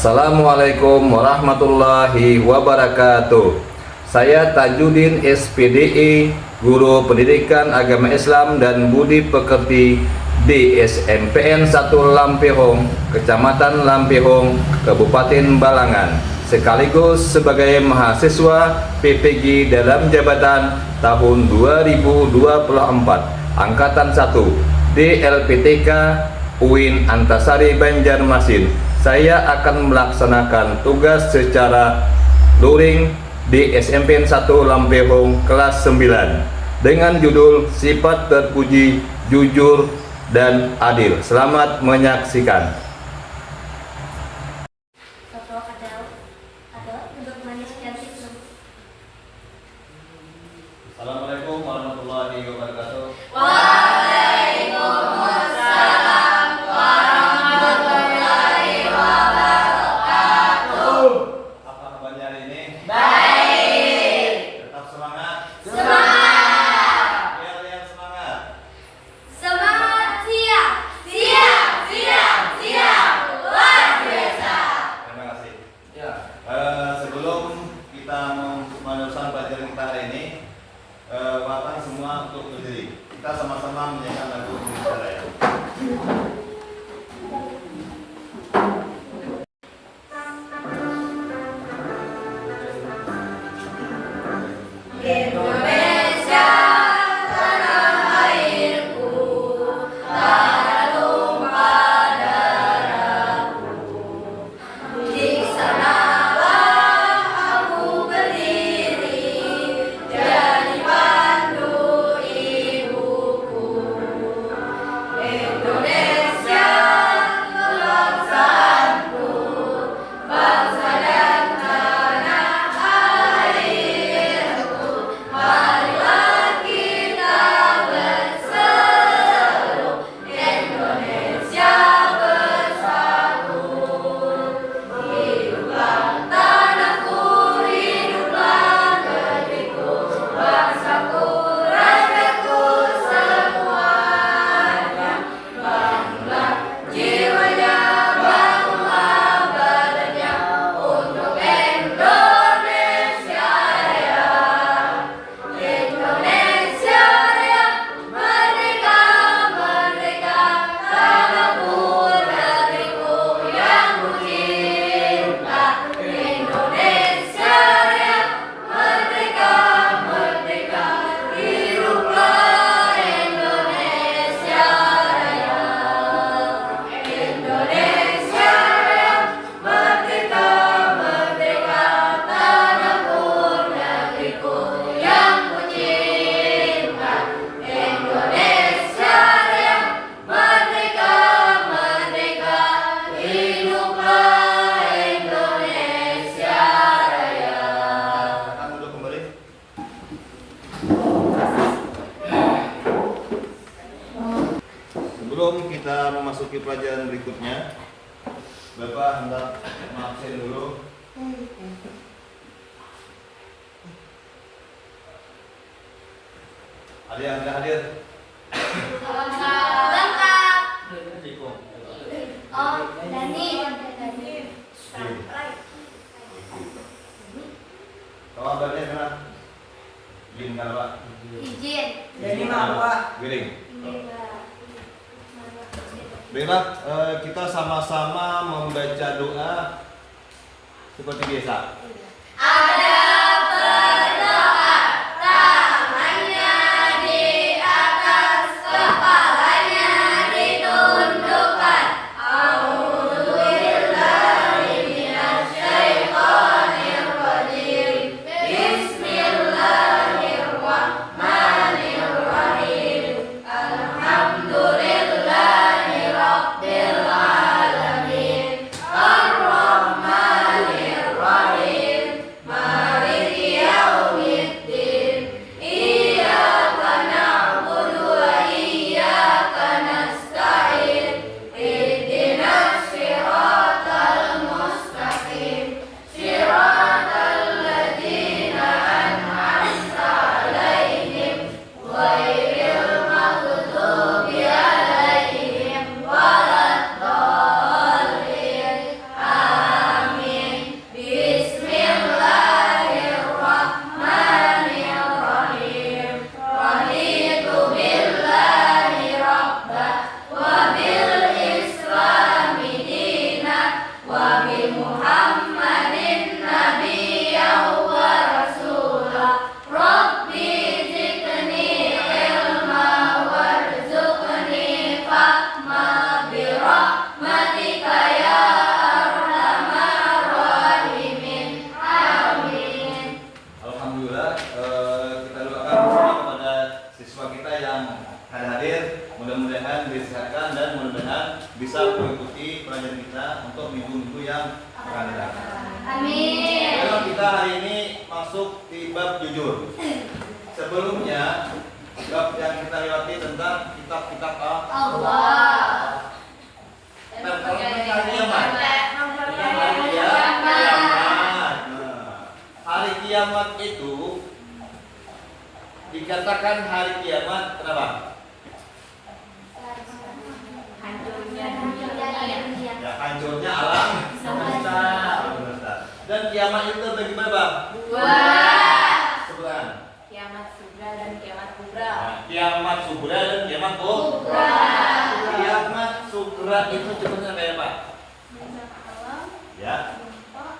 Assalamualaikum warahmatullahi wabarakatuh. Saya Tajuddin SPDE, Guru Pendidikan Agama Islam dan Budi Pekerti di SMPN 1 Lampehong, Kecamatan Lampehong, Kabupaten Balangan, sekaligus sebagai mahasiswa PPG dalam jabatan tahun 2024 Angkatan 1 DLPTK UIN Antasari Banjarmasin. Saya akan melaksanakan tugas secara luring di SMPN 1 Lampehong kelas 9 dengan judul Sifat Terpuji, Jujur, dan Adil. Selamat menyaksikan. Assalamualaikum warahmatullahi wabarakatuh. Sebelum kita meneruskan pelajaran kita hari ini, Bapak semua untuk berdiri. Kita sama-sama menyanyikan lagu Indonesia Raya. Indonesia, tanah airku, tanah tumpah darahku. Di sanalah aku berdiri, jadi pandu ibuku. Indonesia, bangsaku, bangsa dan tanah airku. Marilah kita berseru, Indonesia bersatu. Hiduplah tanahku, hiduplah negeriku, bangsaku, rakyatku semuanya. Bangunlah jiwanya, bangunlah badannya untuk Indonesia Raya. Indonesia Raya, merdeka, merdeka, tanahku, negeriku yang ku cinta. Indonesia Raya, merdeka, merdeka, hiduplah Indonesia Raya. Indonesia Raya, merdeka, merdeka, tanahku, negeriku yang ku cinta. Indonesia Raya, merdeka, merdeka, hiduplah Indonesia Raya. Akan duduk kembali. Sebelum kita memasuki pelajaran berikutnya, Bapak hendak mengabsen dulu. Ada yang tidak hadir? Lengkap. Oh, Dani. Kalau kabarnya kena? Izin kan Pak? Izin. Jadi apa? Giring. Baiklah, kita sama-sama membaca doa seperti biasa. Ada berdoa, tangannya di atas, kepalanya ditundukkan. A'udzubillahi minasyaitonirrajim. Bismillahirrahmanirrahim. Alhamdulillahi rabbil alamin. Ar-Rahmanir Rahim. disehatkan dan mudah-mudahan bisa mengikuti pelajaran kita untuk minggu-minggu yang akan datang. Amin. Kalau kita hari ini masuk di bab jujur. Sebelumnya bab yang kita lewati tentang kitab-kitab Allah. Tentang hari kiamat. Hari kiamat itu dikatakan hari kiamat kenapa? Ya, hancurnya alam semesta. Dan kiamat itu bagaimana, Bang? Dua. Sebulan. Kiamat sugra dan kiamat kubra. Nah, kiamat sugra dan kiamat kubra. Kiamat sugra itu contohnya kayak apa? Ya,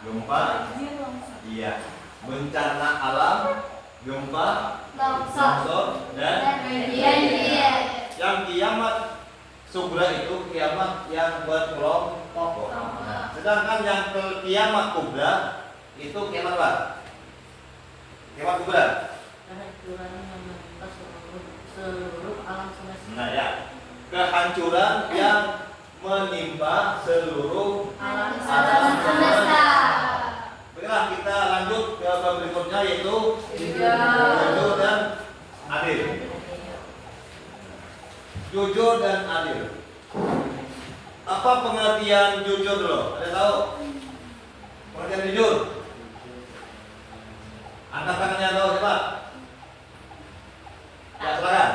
gempa. Iya, bencana alam, gempa, longsor, dan yang kiamat sugra itu kiamat yang berkelompok. Nah, sedangkan yang kiamat kubra itu kiamat apa? Kiamat kubra. Seluruh alam semesta. Nah ya, kehancuran yang menimpa seluruh Alam semesta. Baiklah, kita lanjut ke bab berikutnya yaitu jujur dan adil. Jujur dan adil. Apa pengertian jujur dulu? Ada tahu? Pengertian jujur? Angkat tangannya tahu coba. Ya, silakan.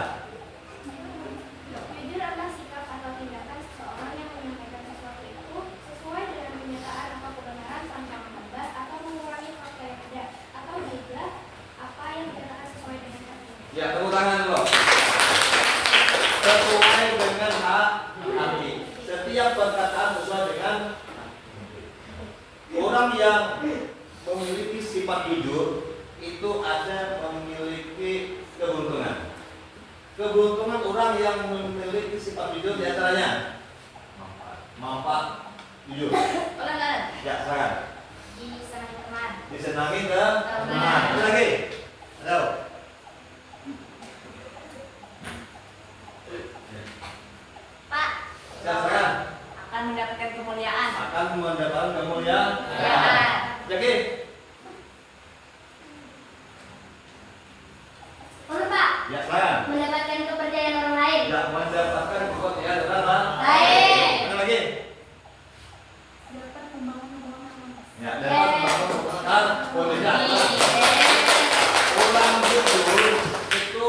Jujur adalah sikap atau tindakan seseorang yang menyampaikan sesuatu itu sesuai dengan kenyataan atau kebenaran tanpa menambah atau mengurangi fakta yang ada, atau juga apa yang dikatakan sesuai dengan hati. Ya, tepuk tangan dulu. Sesuai dengan hati. Setiap perkataan sesuai dengan orang yang memiliki sifat jujur itu ada memiliki keberuntungan. Keberuntungan orang yang memiliki sifat jujur diantaranya manfaat jujur. Ya, silakan. Disenangi teman. Disenangi ke teman. Ada lagi? Ada? Pak, Ya, silakan. akan mendapatkan kemuliaan. Akan mendapatkan kemuliaan. Yakin? Boleh Pak, Ya, silakan. mendapatkan kepercayaan orang lain. Ya, mendapatkan kemuliaan orang Baik. Ada lagi? Dapat membangun nama. Ya, dapat membangun Indonesia. Orang jujur itu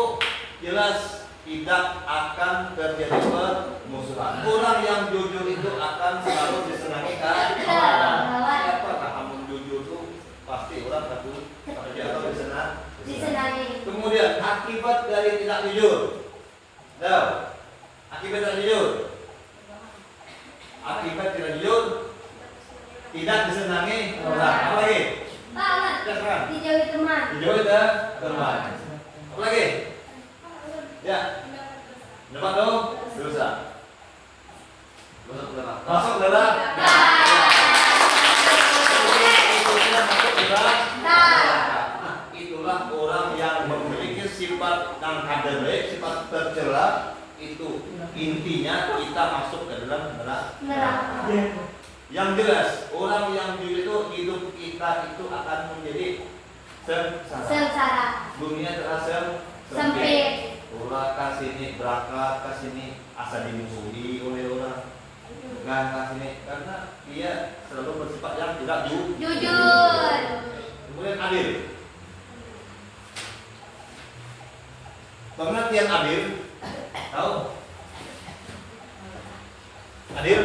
jelas tidak akan terjadi permusuhan. Orang yang jujur itu akan selalu disenangi kan? Siapa kamu jujur itu pasti orang takut kerja atau Disenangi. Kemudian akibat dari tidak jujur. Tahu? Akibat tidak jujur. Akibat tidak jujur tidak disenangi orang. Apa lagi? Pak, Ya, sekarang. dijauhi teman. Dijauhi teman. Apa lagi? Ya. Dapat dong? Dosa. Masuk darah. Itulah orang yang memiliki sifat yang kaderek, sifat tercela. Itu intinya kita masuk ke dalam neraka. Yang jelas orang yang jujur itu hidup kita itu akan menjadi Sengsara. dunia terasa Sempit. Orang kasini berangkat kasini asa dimusuhi oleh orang. Nggak kasini karena dia selalu bersifat yang tidak Jujur. Kemudian adil. Pengertian adil, tahu? Adil?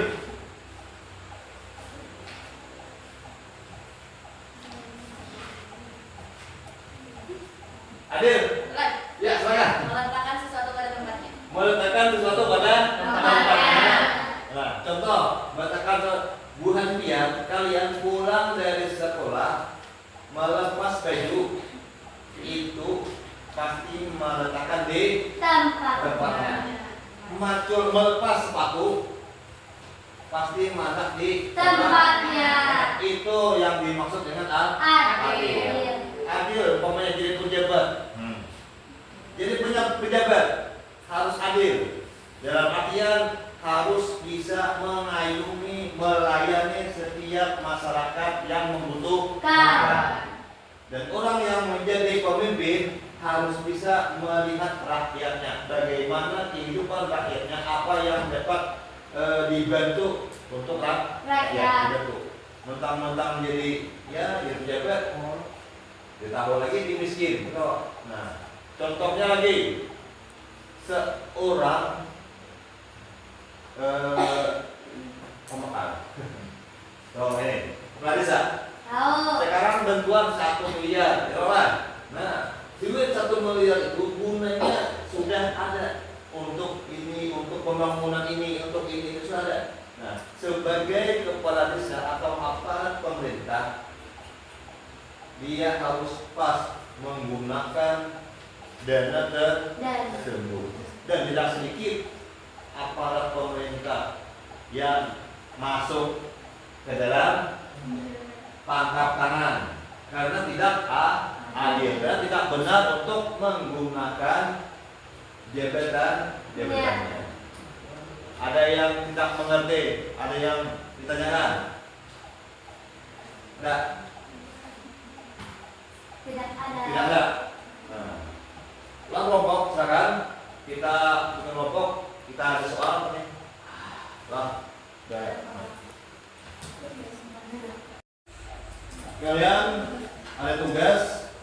Adil? Ya, silakan. Meletakkan sesuatu pada tempatnya. Meletakkan sesuatu pada tempatnya. Nah, contoh, meletakkan bulan biar kalian pulang dari sekolah melepas baju itu pasti meletakkan di tempatnya. Macul melepas sepatu pasti meletak di Tempatnya. Itu yang dimaksud dengan Adil. Adil, umpamanya jadi pejabat. Jadi pejabat harus adil. Dalam artian harus bisa mengayomi, melayani setiap masyarakat yang membutuhkan. Dan orang yang menjadi pemimpin harus bisa melihat rakyatnya, bagaimana kehidupan rakyatnya, apa yang dapat dibantu untuk rakyat itu. Mentang-mentang jadi ya pejabat, ditambah lagi di miskin, betul. Nah, contohnya lagi seorang pemekar. Oh ini, pernah desa. Sekarang bantuan 1 miliar, ya kan? Nah, duit 1 miliar itu gunanya sudah ada untuk ini, untuk pembangunan ini, untuk ini sudah ada. Nah, sebagai kepala desa atau aparat pemerintah, dia harus pas menggunakan dana tersebut. Dan tidak sedikit aparat pemerintah yang masuk ke dalam pangkap tangan karena tidak adil dan tidak benar untuk menggunakan jabatannya. Ada yang tidak mengerti, ada yang ditanyakan. Tidak ada. Nah, ulang kelompok silakan. Kita bikin kelompok. Kita ada soal nih. Lah, kalian ada tugas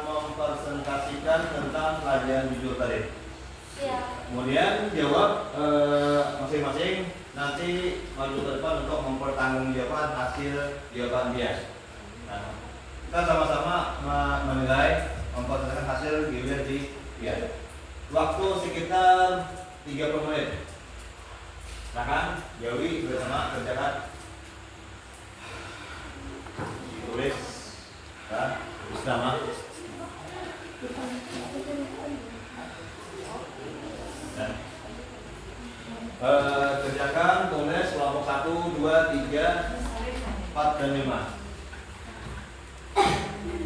mempresentasikan tentang pelajaran jujur tadi. Kemudian jawab masing-masing, nanti maju ke depan untuk mempertanggungjawabkan hasil jawaban dia. Nah, kita sama-sama menilai mempresentasikan hasil jawaban dia. Waktu sekitar 30 menit. Silakan, Jawi bersama kerjakan. Ditulis, dan tulis nama. Dan kerjakan, tulis kelompok 1, 2, 3, 4, dan 5.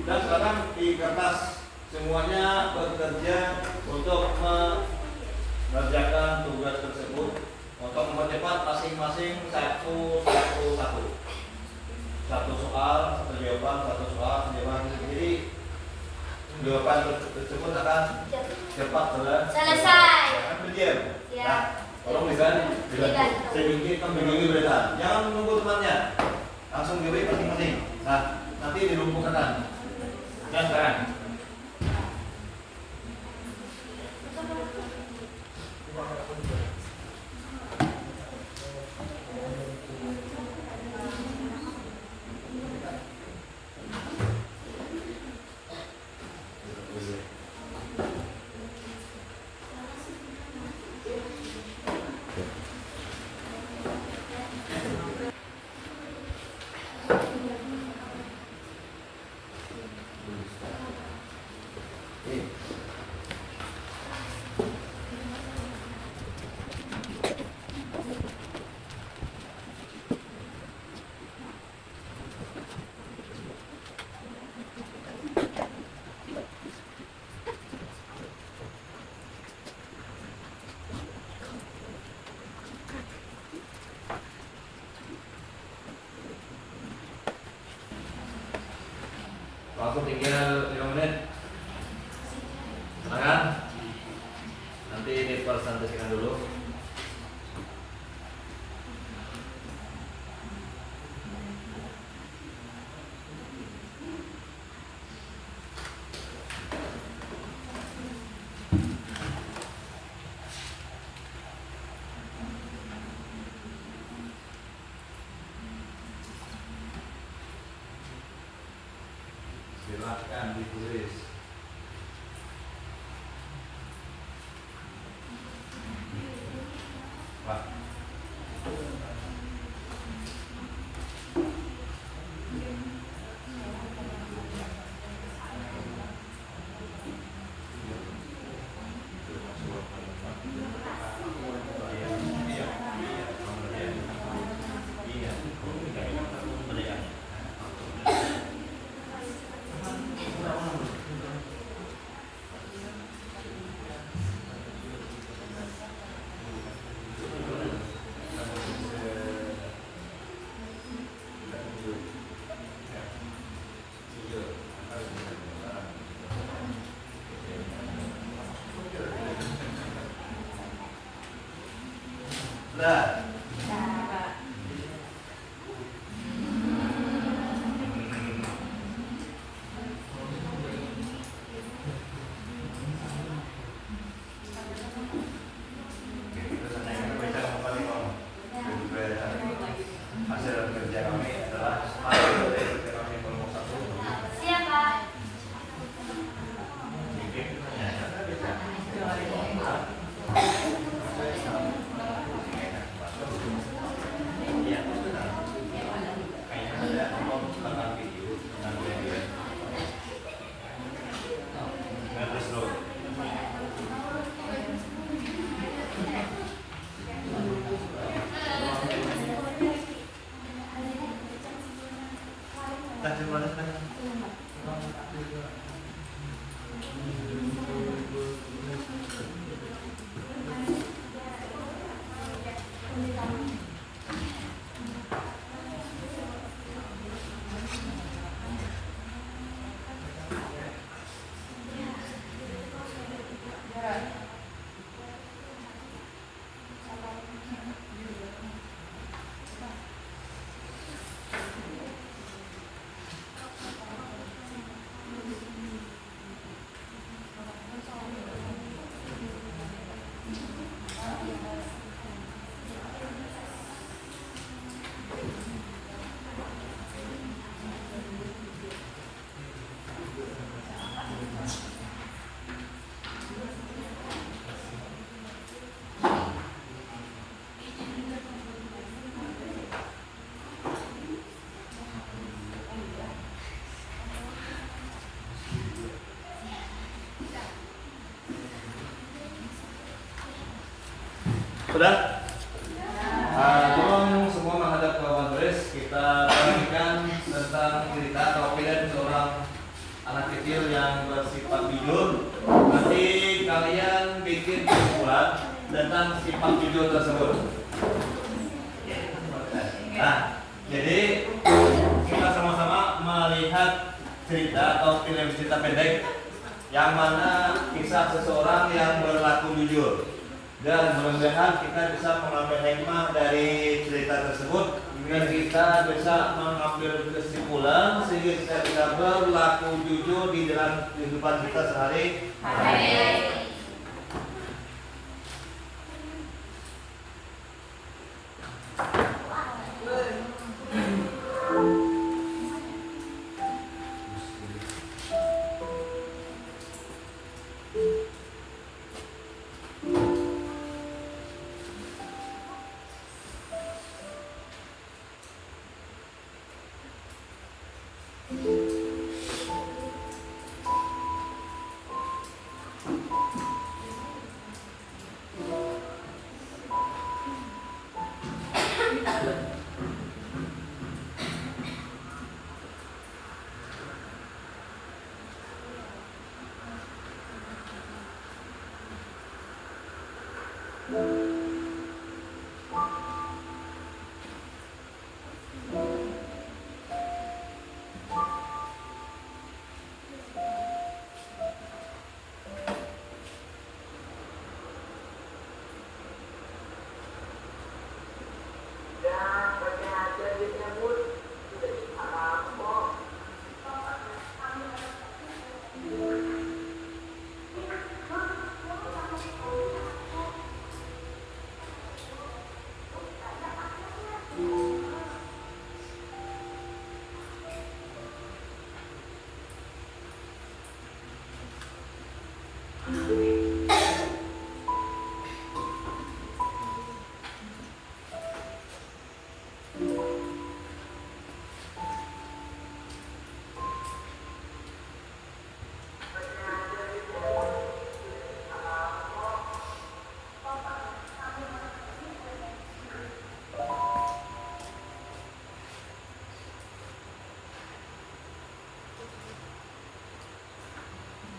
Dan sekarang di kertas semuanya bekerja untuk mengerjakan tugas tersebut untuk mempercepat masing-masing satu soal, satu jawaban, satu soal, jawaban. Jadi jawaban tersebut akan cepat selesai. Jangan berdiam. Nah, tolong dibantu. Sedikit membagi berita. Jangan menunggu temannya. Langsung diberi masing-masing. Nah, nanti dilumpuhkan. Dan sekarang. Langsung tinggal 5 menit. Silakan. Nanti dipresentasikan dulu. Silakan ditulis. Pak. Iya. Lah. Hasil kerja kami adalah kami kelompok 1. Siap, Pak. Sudah? Tolong semua menghadap ke Wondres. Kita bagikan tentang cerita atau pilihan seorang anak kecil yang bersifat jujur. Nanti kalian bikin kesimpulan tentang sifat jujur tersebut. Nah, jadi kita sama-sama melihat cerita atau film cerita pendek yang mana kisah seseorang yang berlaku jujur. Dan mudah-mudahan kita bisa mengambil hikmah dari cerita tersebut dan kita bisa mengambil kesimpulan sehingga kita bisa berlaku jujur di dalam kehidupan kita sehari-hari.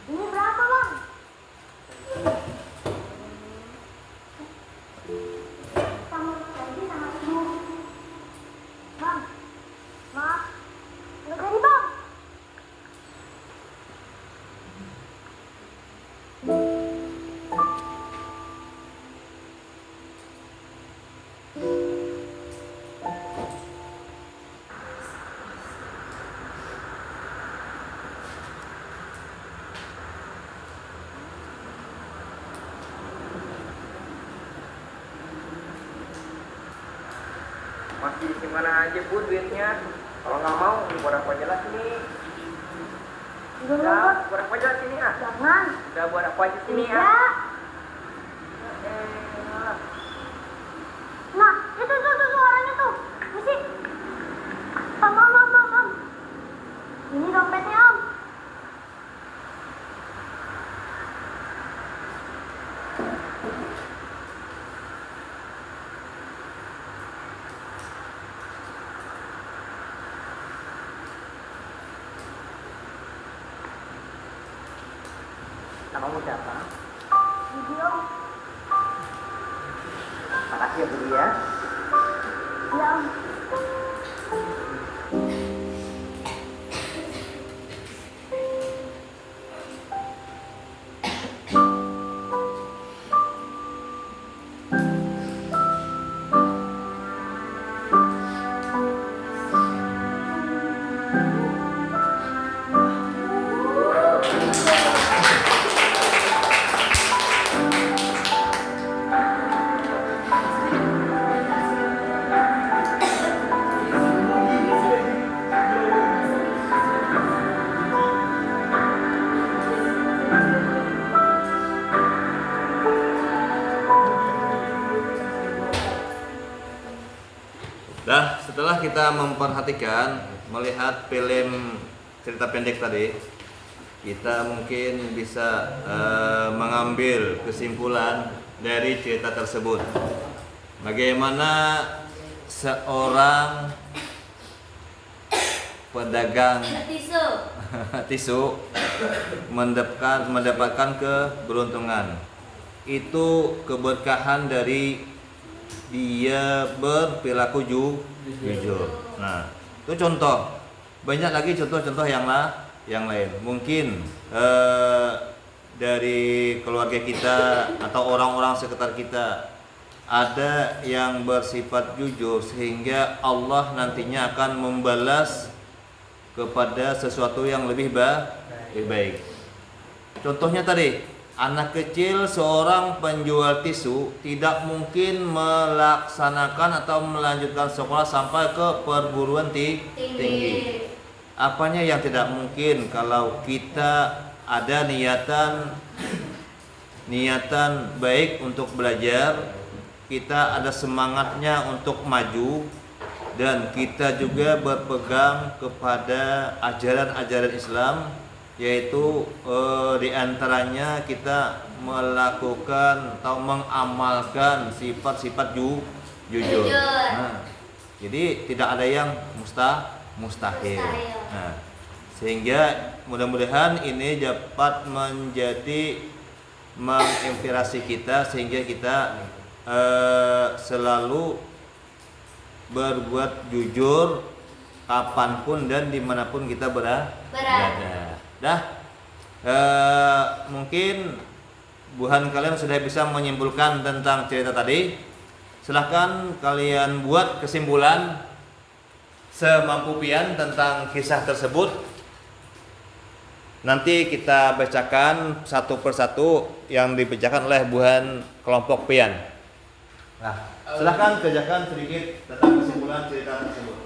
Ini berapa, Bang? Di mana aja Bu duitnya? Kalau nggak mau, buat apa aja lah sini. Udah, buat apa aja lah sini ah. Jangan. Udah buat apa aja sini Tidak. ah. Nah, itu suaranya tuh. Musik. Om. Ini dompetnya, Om. Namamu siapa? Budi, Om. Makasih ya Budi ya. Iya, Om. Dah, setelah kita memperhatikan, melihat film cerita pendek tadi, kita mungkin bisa mengambil kesimpulan dari cerita tersebut. Bagaimana seorang pedagang Tisu. tisu mendapatkan keberuntungan. Itu keberkahan dari dia berperilaku jujur. Nah, itu contoh. Banyak lagi contoh-contoh yang lain. Mungkin dari keluarga kita atau orang-orang sekitar kita ada yang bersifat jujur sehingga Allah nantinya akan membalas kepada sesuatu yang lebih baik. Contohnya tadi, anak kecil seorang penjual tisu tidak mungkin melaksanakan atau melanjutkan sekolah sampai ke perguruan tinggi. Apanya yang tidak mungkin kalau kita ada niatan baik untuk belajar, kita ada semangatnya untuk maju, dan kita juga berpegang kepada ajaran-ajaran Islam, yaitu diantaranya kita melakukan atau mengamalkan sifat-sifat jujur. Nah, jadi tidak ada yang mustahil. Nah, sehingga mudah-mudahan ini dapat menjadi menginspirasi kita sehingga kita selalu berbuat jujur kapanpun dan dimanapun kita berada. Dah, mungkin buhan kalian sudah bisa menyimpulkan tentang cerita tadi. Silahkan kalian buat kesimpulan semampu pian tentang kisah tersebut. Nanti kita bacakan satu persatu yang dibacakan oleh buhan kelompok pian. Nah, silahkan kerjakan sedikit tentang kesimpulan cerita tersebut.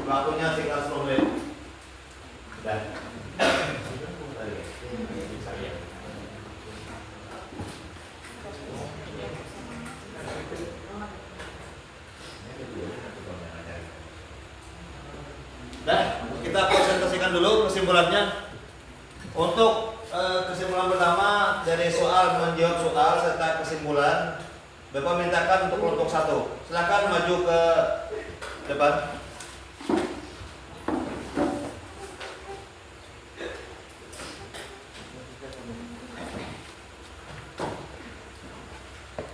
Waktunya sekitar 10 menit. Dah. Dah, kita presentasikan dulu kesimpulannya. Untuk kesimpulan pertama dari soal menjawab soal serta kesimpulan, Bapak mintakan untuk kelompok 1. Silakan maju ke depan.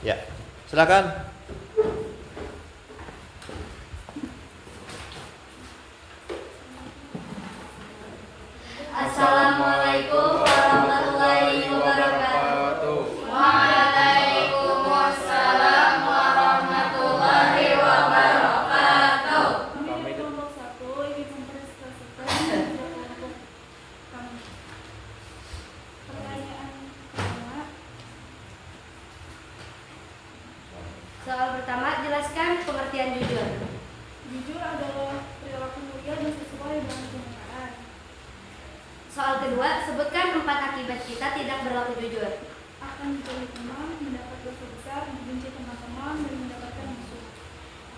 Ya, silakan. Assalamualaikum warahmatullahi wabarakatuh. Waalaikumsalam warahmatullahi wabarakatuh. Kami kelompok 1 ingin mempresentasikan kelompok kami. Pertanyaan pertama. Soal pertama, jelaskan pengertian jujur. Jujur adalah perilaku mulia dan sesuai dengan kebenaran. Soal kedua, sebutkan 4 akibat kita tidak berlaku jujur. Akan dicari teman, mendapat dosa besar, dibenci teman-teman, dan mendapatkan musuh.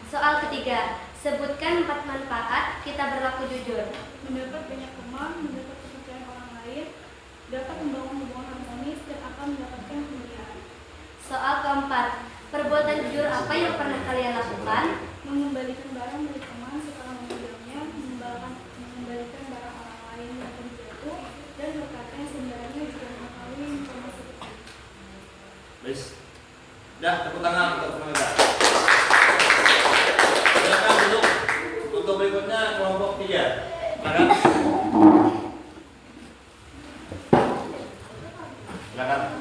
Soal ketiga, sebutkan 4 manfaat kita berlaku jujur. Mendapat banyak teman, mendapat kepercayaan orang lain, dapat membangun hubungan harmonis, dan akan mendapatkan kemuliaan. Soal keempat, perbuatan jujur apa yang pernah kalian lakukan? Mengembalikan barang dari teman setelah memegangnya, mengembalikan barang orang lain yang telah jatuh, dan berkata yang sebenarnya juga mengetahui informasi tersebut. Please. Dah, tepuk tangan untuk pemirsa. Silakan duduk. Untuk berikutnya kelompok 3. Silakan. Silakan.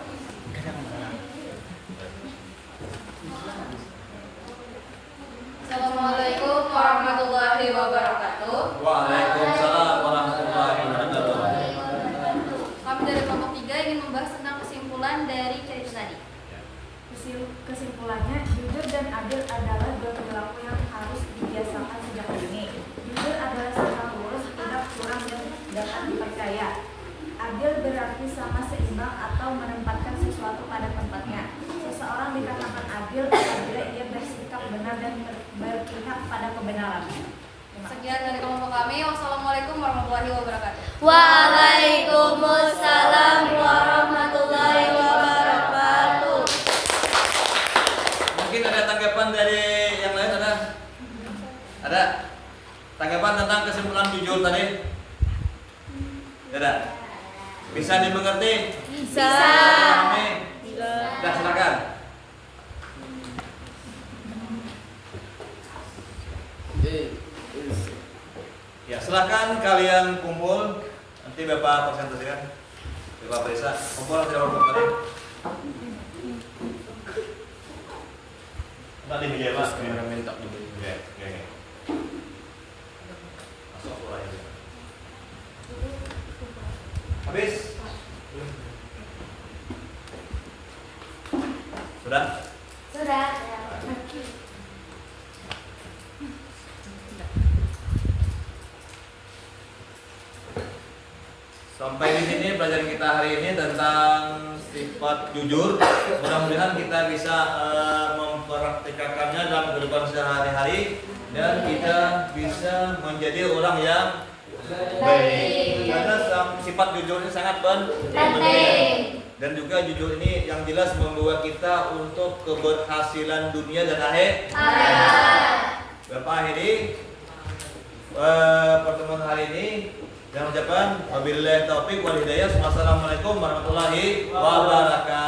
Assalamualaikum warahmatullahi wabarakatuh. Waalaikumsalam warahmatullahi wabarakatuh. Kami dari kelompok 3 ingin membahas tentang kesimpulan dari cerita tadi. Kesimpulannya, jujur dan adil adalah dua perilaku yang harus dibiasakan sejak dini. Jujur adalah sikap lurus, tidak curang dan dapat dipercaya. Adil berarti sama seimbang atau menempatkan sesuatu pada tempatnya. Seseorang dikatakan adil apabila ia bersikap benar dan berpihak pada kebenaran. Sekian dari kelompok kami. Wassalamualaikum warahmatullahi wabarakatuh. Waalaikumsalam warahmatullahi wabarakatuh. Mungkin ada tanggapan dari yang lain, ada? Ada? Tanggapan tentang kesimpulan jujur tadi? Ada? Bisa dimengerti? Bisa. Dipahami? Dah, silakan. Ya, silakan kalian kumpul. Nanti Bapak presentasikan. Bapak periksa. Kumpul tidak berkumpul tadi. Nanti meja Pak. Minta dulu. Oke. Masuk suara ini. Habis? Sudah? Sudah. Sampai di sini pelajaran kita hari ini tentang sifat jujur. Mudah-mudahan kita bisa mempraktikkannya dalam kehidupan sehari-hari dan kita bisa menjadi orang yang baik. Karena sifat jujur ini sangat penting. Dan juga jujur ini yang jelas membawa kita untuk keberhasilan dunia dan akhir. Bapak akhiri pertemuan hari ini. Dan ucapan wabillahi taufik wal hidayah. Wassalamualaikum warahmatullahi wabarakatuh.